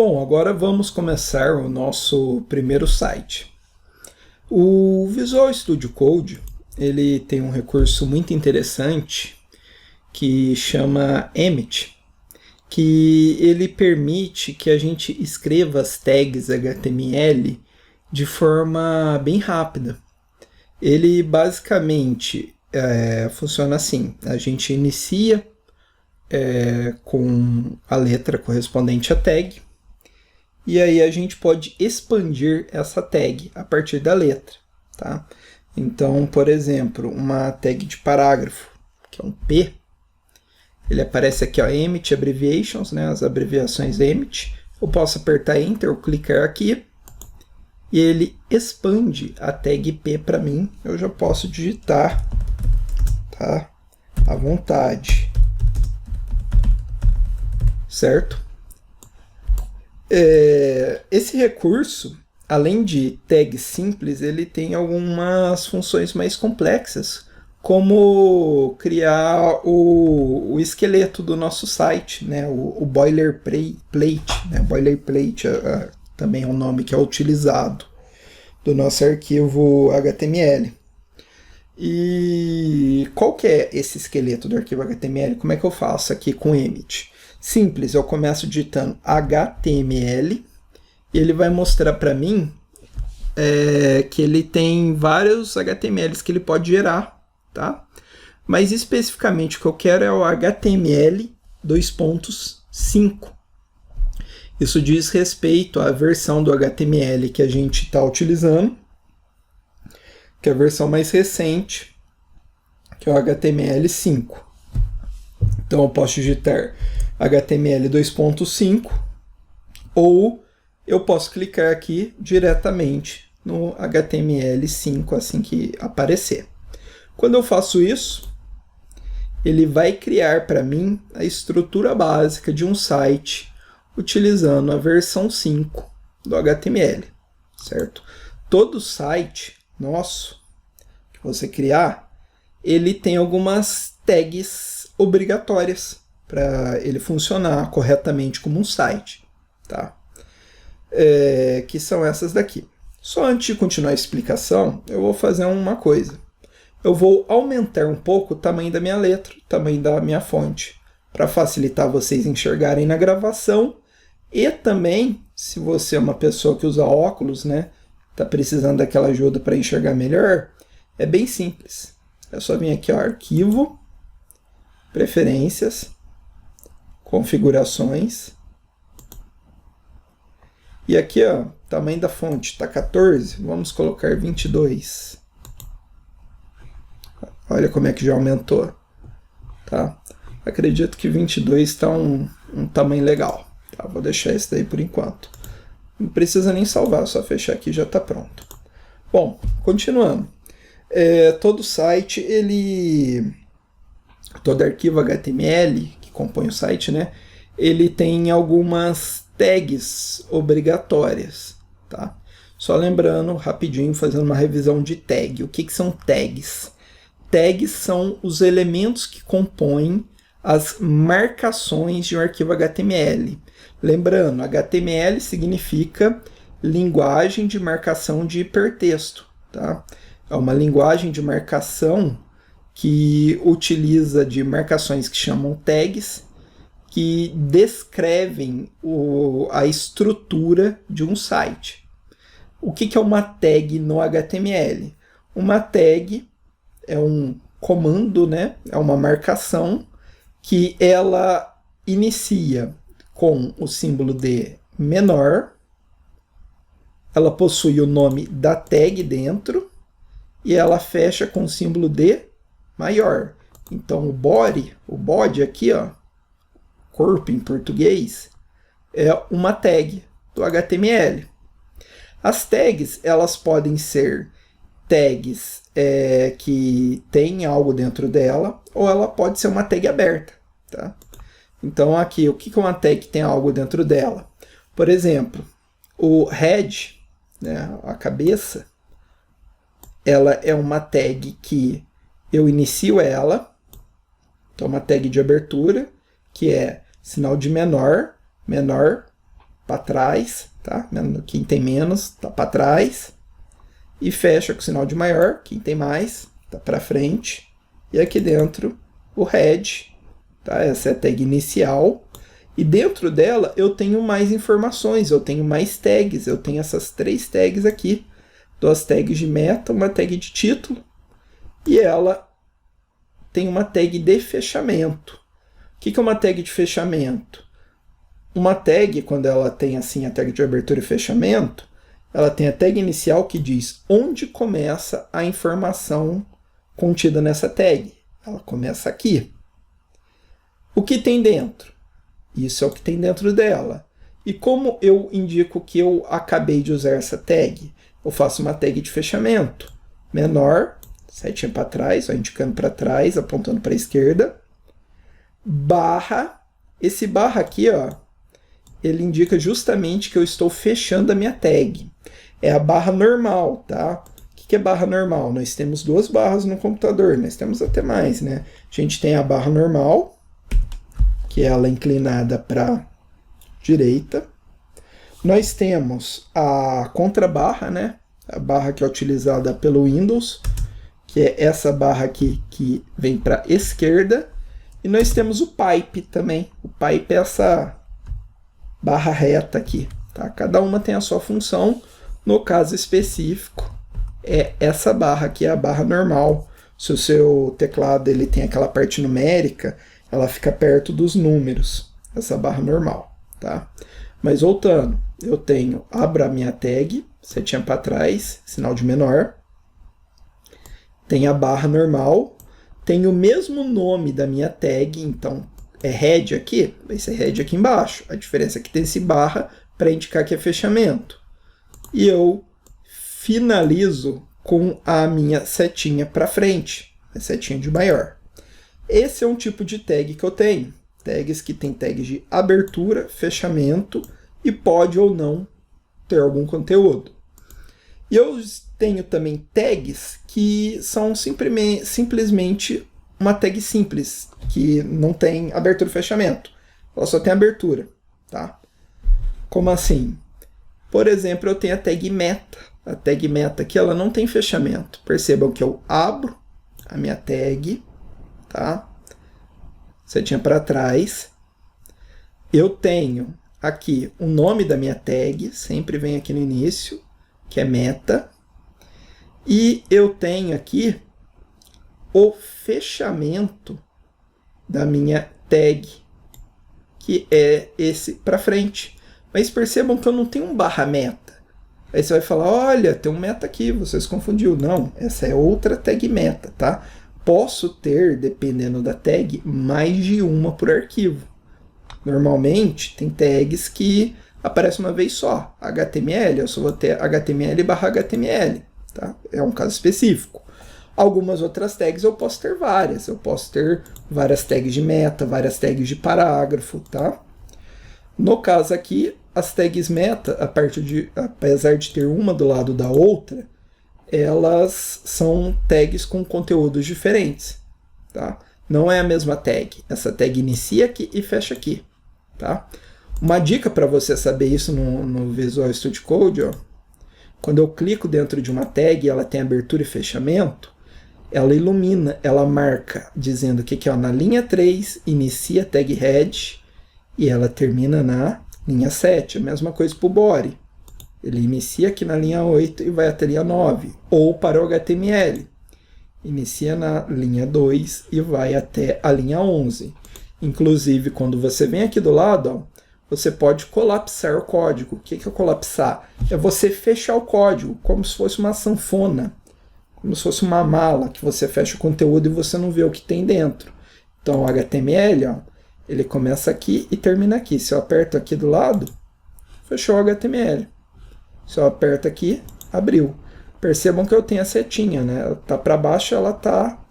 Bom, agora vamos começar o nosso primeiro site. O Visual Studio Code, ele tem um recurso muito interessante que chama Emmet, que ele permite que a gente escreva as tags HTML de forma bem rápida. Ele basicamente funciona assim: a gente inicia com a letra correspondente à tag, e aí a gente pode expandir essa tag a partir da letra, tá? Então, por exemplo, uma tag de parágrafo, que é um P, ele aparece aqui, ó, Emmet Abbreviations, né, as abreviações Emmet. Eu posso apertar Enter ou clicar aqui, e ele expande a tag P para mim. Eu já posso digitar, tá, à vontade, certo? Esse recurso, além de tag simples, ele tem algumas funções mais complexas, como criar o esqueleto do nosso site, né? o boilerplate, né? Boilerplate também é um nome que é utilizado do nosso arquivo HTML. E qual que é esse esqueleto do arquivo HTML? Como é que eu faço aqui com Emmet? Simples, eu começo digitando HTML e ele vai mostrar para mim que ele tem vários HTMLs que ele pode gerar, tá? Mas especificamente o que eu quero é o HTML 2.5. Isso diz respeito à versão do HTML que a gente está utilizando, que é a versão mais recente, que é o HTML5. Então eu posso digitar HTML 2.5 ou eu posso clicar aqui diretamente no HTML5 assim que aparecer. Quando eu faço isso, ele vai criar para mim a estrutura básica de um site utilizando a versão 5 do HTML, certo? Todo site nosso que você criar, ele tem algumas tags obrigatórias para ele funcionar corretamente como um site, tá? Que são essas daqui. Só antes de continuar a explicação, eu vou fazer uma coisa. Eu vou aumentar um pouco o tamanho da minha letra, o tamanho da minha fonte, para facilitar vocês enxergarem na gravação. E também, se você é uma pessoa que usa óculos, né, está precisando daquela ajuda para enxergar melhor, é bem simples. É só vir aqui, ó, Arquivo, Preferências, Configurações. E aqui, ó, tamanho da fonte está 14, vamos colocar 22. Olha como é que já aumentou, tá? Acredito que 22 está um tamanho legal, tá? Vou deixar esse daí por enquanto. Não precisa nem salvar, só fechar aqui e já está pronto. Bom, continuando. Todo site, todo arquivo HTML que compõe o site, né? Ele tem algumas tags obrigatórias, tá? Só lembrando, rapidinho, fazendo uma revisão de tag. O que são tags? Tags são os elementos que compõem as marcações de um arquivo HTML. Lembrando, HTML significa linguagem de marcação de hipertexto, tá? É uma linguagem de marcação que utiliza de marcações que chamam tags, que descrevem a estrutura de um site. O que é uma tag no HTML? Uma tag é um comando, né? É uma marcação que ela inicia com o símbolo de menor, ela possui o nome da tag dentro e ela fecha com o símbolo de maior. Então o body aqui, ó, corpo em português, é uma tag do HTML. As tags, elas podem ser tags que tem algo dentro dela, ou ela pode ser uma tag aberta, tá? Então aqui, o que é uma tag que tem algo dentro dela? Por exemplo, o head, né, a cabeça, ela é uma tag que eu inicio ela, então uma tag de abertura, que é sinal de menor, menor, para trás, tá? Quem tem menos está para trás. E fecha com o sinal de maior, quem tem mais está para frente. E aqui dentro o head, tá? Essa é a tag inicial. E dentro dela eu tenho mais informações, eu tenho mais tags, eu tenho essas 3 tags aqui. 2 tags de meta, uma tag de título. E ela tem uma tag de fechamento. O que é uma tag de fechamento? Uma tag, quando ela tem assim a tag de abertura e fechamento, ela tem a tag inicial que diz onde começa a informação contida nessa tag. Ela começa aqui. O que tem dentro? Isso é o que tem dentro dela. E como eu indico que eu acabei de usar essa tag? Eu faço uma tag de fechamento. Menor, setinha para trás, ó, indicando para trás, apontando para a esquerda. Barra. Esse barra aqui, ó, ele indica justamente que eu estou fechando a minha tag. É a barra normal, tá? O que é barra normal? Nós temos 2 barras no computador, nós temos até mais, né? A gente tem a barra normal, que é ela inclinada para a direita. Nós temos a contrabarra, né? A barra que é utilizada pelo Windows, que é essa barra aqui que vem para a esquerda. E nós temos o pipe também. O pipe é essa barra reta aqui, tá? Cada uma tem a sua função. No caso específico, é essa barra aqui, é a barra normal. Se o seu teclado ele tem aquela parte numérica, ela fica perto dos números, essa barra normal, tá? Mas voltando, eu tenho, abro a minha tag, setinha para trás, sinal de menor. Tem a barra normal, tem o mesmo nome da minha tag, então é head aqui, vai ser head aqui embaixo. A diferença é que tem esse barra para indicar que é fechamento. E eu finalizo com a minha setinha para frente, a setinha de maior. Esse é um tipo de tag que eu tenho. Tags que tem tags de abertura, fechamento e pode ou não ter algum conteúdo. E eu tenho também tags que são simplesmente uma tag simples, que não tem abertura e fechamento. Ela só tem abertura, tá? Como assim? Por exemplo, eu tenho a tag meta. A tag meta aqui, ela não tem fechamento. Percebam que eu abro a minha tag, tá? Setinha para trás. Eu tenho aqui o nome da minha tag, sempre vem aqui no início, que é meta. E eu tenho aqui o fechamento da minha tag, que é esse para frente. Mas percebam que eu não tenho um barra meta. Aí você vai falar, olha, tem um meta aqui, você se confundiu. Não, essa é outra tag meta, tá? Posso ter, dependendo da tag, mais de uma por arquivo. Normalmente, tem tags que aparecem uma vez só. HTML, eu só vou ter HTML/HTML, tá? É um caso específico. Algumas outras tags eu posso ter várias. Eu posso ter várias tags de meta, várias tags de parágrafo, tá? No caso aqui, as tags meta, apesar de ter uma do lado da outra, elas são tags com conteúdos diferentes, tá? Não é a mesma tag. Essa tag inicia aqui e fecha aqui, tá? Uma dica para você saber isso no Visual Studio Code, ó, quando eu clico dentro de uma tag e ela tem abertura e fechamento, ela ilumina, ela marca dizendo que ó, na linha 3 inicia a tag head e ela termina na linha 7. A mesma coisa para o body. Ele inicia aqui na linha 8 e vai até a linha 9. Ou para o HTML. Inicia na linha 2 e vai até a linha 11. Inclusive, quando você vem aqui do lado, ó, você pode colapsar o código. O que é colapsar? É você fechar o código, como se fosse uma sanfona. Como se fosse uma mala, que você fecha o conteúdo e você não vê o que tem dentro. Então, o HTML, ó, ele começa aqui e termina aqui. Se eu aperto aqui do lado, fechou o HTML. Se eu aperto aqui, abriu. Percebam que eu tenho a setinha, né? Ela está para baixo, ela está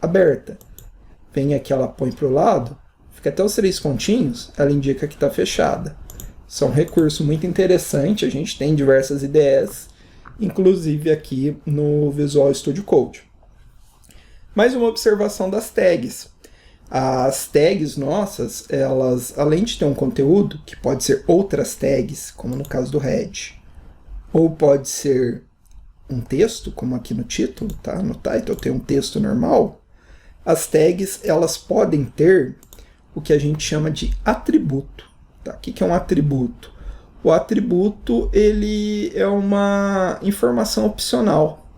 aberta. Vem aqui, ela põe para o lado, fica até os 3 pontinhos, ela indica que está fechada. Isso é um recurso muito interessante, a gente tem diversas IDEs, inclusive aqui no Visual Studio Code. Mais uma observação das tags. As tags nossas, elas, além de ter um conteúdo, que pode ser outras tags, como no caso do head, ou pode ser um texto, como aqui no título, tá? No title tem um texto normal. As tags, elas podem ter o que a gente chama de atributo. Tá? O que é um atributo? O atributo, ele é uma informação opcional,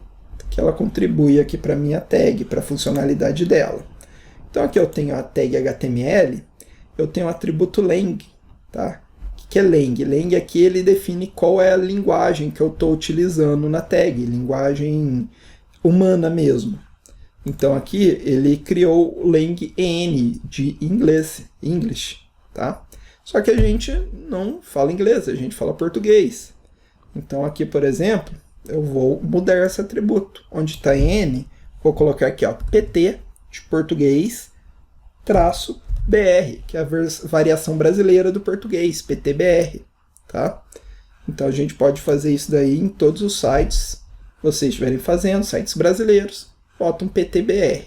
que ela contribui aqui para a minha tag, para a funcionalidade dela. Então aqui eu tenho a tag HTML, eu tenho o atributo lang, tá? O que é lang? Lang aqui ele define qual é a linguagem que eu estou utilizando na tag, linguagem humana mesmo. Então aqui ele criou o lang N de inglês, English, tá? Só que a gente não fala inglês, a gente fala português. Então aqui, por exemplo, eu vou mudar esse atributo. Onde está N, vou colocar aqui, ó, PT de português, traço BR, que é a variação brasileira do português, PTBR, tá? Então a gente pode fazer isso daí em todos os sites que vocês estiverem fazendo, sites brasileiros, bota um PTBR,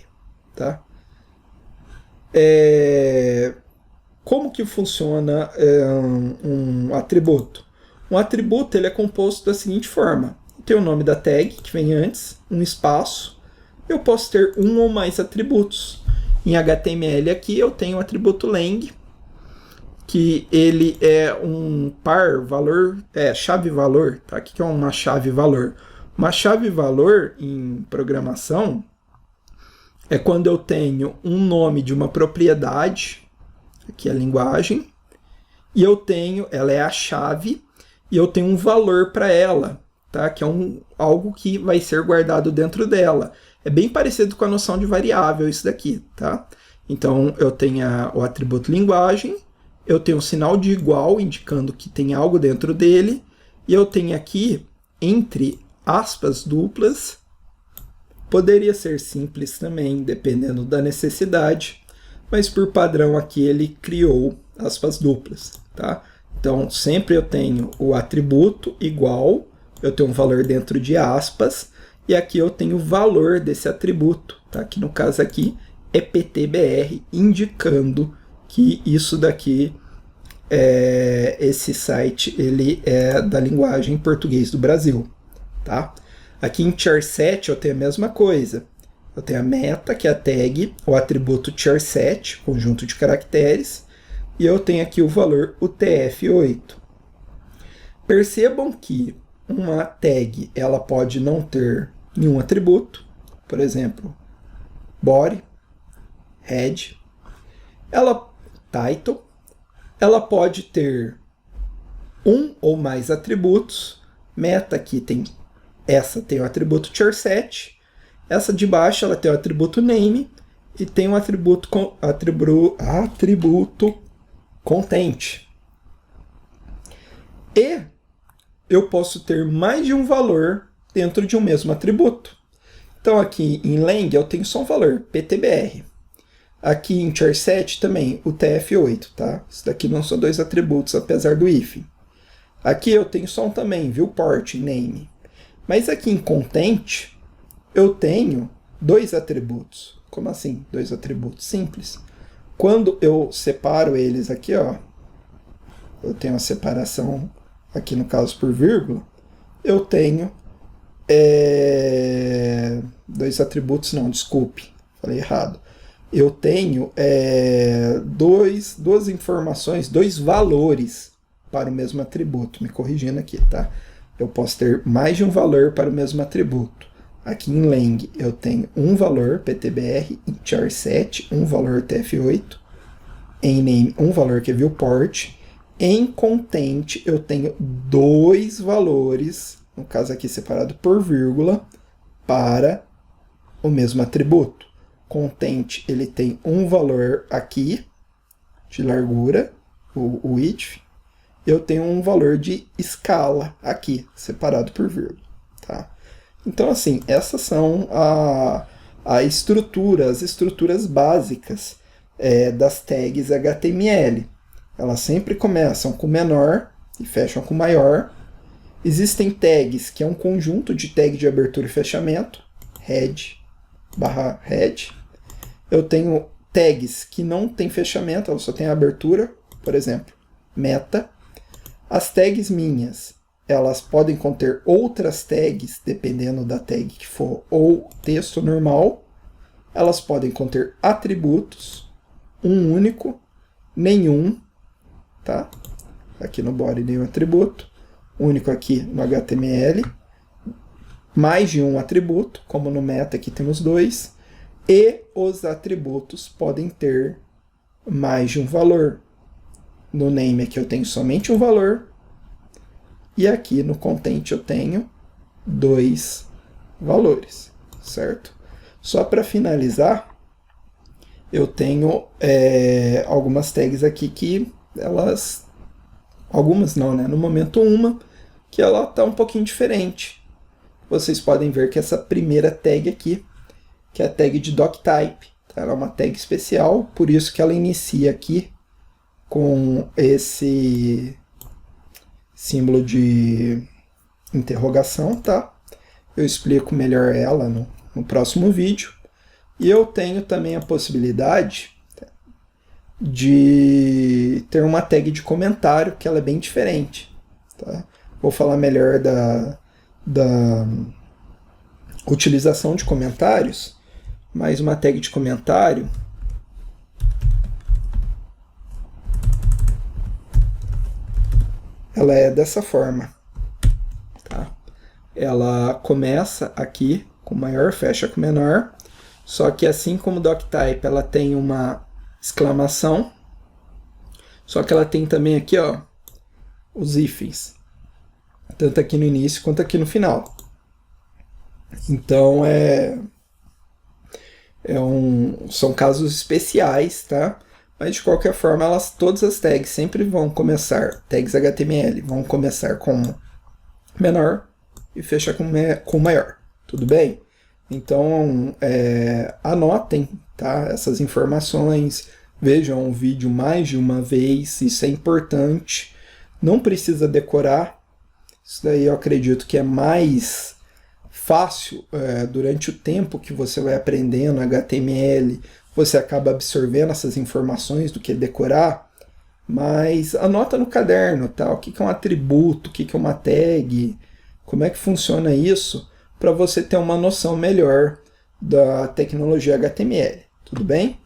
tá? Como que funciona um atributo? Um atributo ele é composto da seguinte forma. Tem o nome da tag, que vem antes, um espaço. Eu posso ter um ou mais atributos. Em HTML aqui eu tenho o atributo lang, que ele é um par valor, chave valor. Tá? O que é uma chave valor? Uma chave valor em programação é quando eu tenho um nome de uma propriedade, aqui é a linguagem, e eu tenho, ela é a chave, e eu tenho um valor para ela, tá? Que é algo que vai ser guardado dentro dela. É bem parecido com a noção de variável isso daqui, tá? Então eu tenho o atributo linguagem, eu tenho um sinal de igual indicando que tem algo dentro dele, e eu tenho aqui, entre aspas duplas, poderia ser simples também, dependendo da necessidade, mas por padrão aqui ele criou aspas duplas, tá? Então sempre eu tenho o atributo igual, eu tenho um valor dentro de aspas, e aqui eu tenho o valor desse atributo, tá? Que no caso aqui é PTBR, indicando que isso daqui, esse site, ele é da linguagem português do Brasil, tá? Aqui em char7 eu tenho a mesma coisa. Eu tenho a meta, que é a tag, o atributo char7, conjunto de caracteres, e eu tenho aqui o valor UTF-8. Percebam que uma tag ela pode não ter nenhum atributo, por exemplo, body, head, title, ela pode ter um ou mais atributos. Meta aqui essa tem o atributo char7, essa de baixo ela tem o atributo name e tem um atributo content. E eu posso ter mais de um valor dentro de um mesmo atributo. Então aqui em lang eu tenho só um valor, PTBR. Aqui em char7 também, o TF8, tá? Isso daqui não são dois atributos, apesar do if. Aqui eu tenho só um também, viewport, name. Mas aqui em content, eu tenho dois atributos. Como assim, dois atributos? Simples. Quando eu separo eles aqui, ó, eu tenho a separação aqui no caso por vírgula, eu tenho dois atributos, não, desculpe, falei errado. Eu tenho duas informações, dois valores para o mesmo atributo, me corrigindo aqui, tá? Eu posso ter mais de um valor para o mesmo atributo. Aqui em lang eu tenho um valor PTBR, em char7 um valor TF8, em name um valor que é viewport, em content eu tenho dois valores, no caso aqui separado por vírgula, para o mesmo atributo. Content ele tem um valor aqui de largura, o width, eu tenho um valor de escala aqui, separado por vírgula, tá? Então, assim, essas são as estruturas básicas das tags HTML. Elas sempre começam com menor e fecham com maior. Existem tags que é um conjunto de tag de abertura e fechamento, head /head. Eu tenho tags que não tem fechamento, ela só tem abertura, por exemplo, meta. As tags minhas, elas podem conter outras tags, dependendo da tag que for, ou texto normal. Elas podem conter atributos, um único, nenhum, tá? Aqui no body nenhum atributo, único aqui no HTML, mais de um atributo, como no meta aqui temos 2, e os atributos podem ter mais de um valor. No name aqui eu tenho somente um valor, e aqui no content eu tenho 2 valores, certo? Só para finalizar, eu tenho algumas tags aqui que elas... Algumas não, né? No momento uma, que ela está um pouquinho diferente. Vocês podem ver que essa primeira tag aqui, que é a tag de doctype, tá? Ela é uma tag especial, por isso que ela inicia aqui com esse símbolo de interrogação, tá? Eu explico melhor ela no próximo vídeo. E eu tenho também a possibilidade de ter uma tag de comentário, que ela é bem diferente, tá? Vou falar melhor da utilização de comentários, mas uma tag de comentário ela é dessa forma, tá? Ela começa aqui com maior, fecha com menor, só que assim como o doctype ela tem uma exclamação, só que ela tem também aqui, ó, os hífens, tanto aqui no início quanto aqui no final. Então são casos especiais, tá? Mas de qualquer forma, todas as tags sempre vão começar, tags HTML, vão começar com menor e fechar com maior, tudo bem? Então, anotem, tá, essas informações, vejam o vídeo mais de uma vez, isso é importante, não precisa decorar, isso daí eu acredito que é mais fácil durante o tempo que você vai aprendendo HTML, você acaba absorvendo essas informações do que decorar, mas anota no caderno, tá? O que é um atributo, o que é uma tag, como é que funciona isso, para você ter uma noção melhor da tecnologia HTML, tudo bem?